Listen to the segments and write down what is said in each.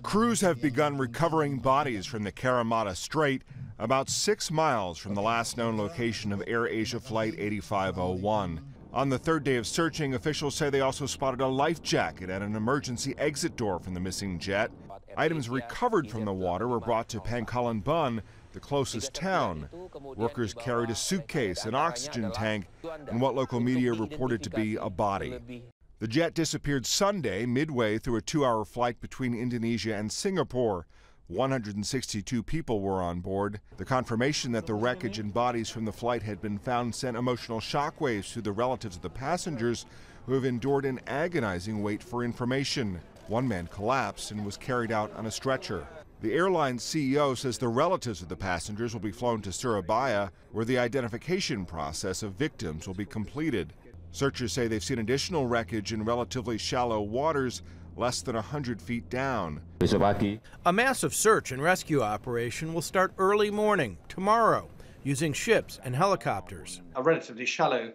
Crews have begun recovering bodies from the Karamata Strait, about 6 miles from the last known location of AirAsia Flight 8501. On the third day of searching, officials say they also spotted a life jacket at an emergency exit door from the missing jet. Items recovered from the water were brought to Pangkalan Bun, the closest town. Workers carried a suitcase, an oxygen tank, and what local media reported to be a body. The jet disappeared Sunday, midway through a 2-hour flight between Indonesia and Singapore. 162 people were on board. The confirmation that the wreckage and bodies from the flight had been found sent emotional shockwaves to the relatives of the passengers, who have endured an agonizing wait for information. One man collapsed and was carried out on a stretcher. The airline's CEO says the relatives of the passengers will be flown to Surabaya, where the identification process of victims will be completed. Searchers say they've seen additional wreckage in relatively shallow waters, less than 100 feet down. A massive search and rescue operation will start early morning tomorrow, using ships and helicopters. A relatively shallow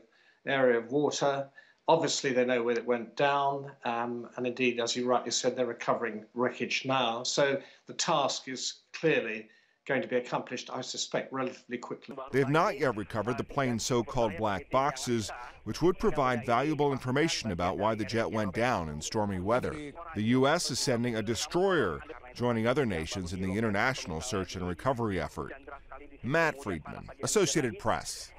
area of water. Obviously, they know where it went down, and indeed, as you rightly said, they're recovering wreckage now. So the task is clearly going to be accomplished, I suspect, relatively quickly. They have not yet recovered the plane's so-called black boxes, which would provide valuable information about why the jet went down in stormy weather. The U.S. is sending a destroyer, joining other nations in the international search and recovery effort. Matt Friedman, Associated Press.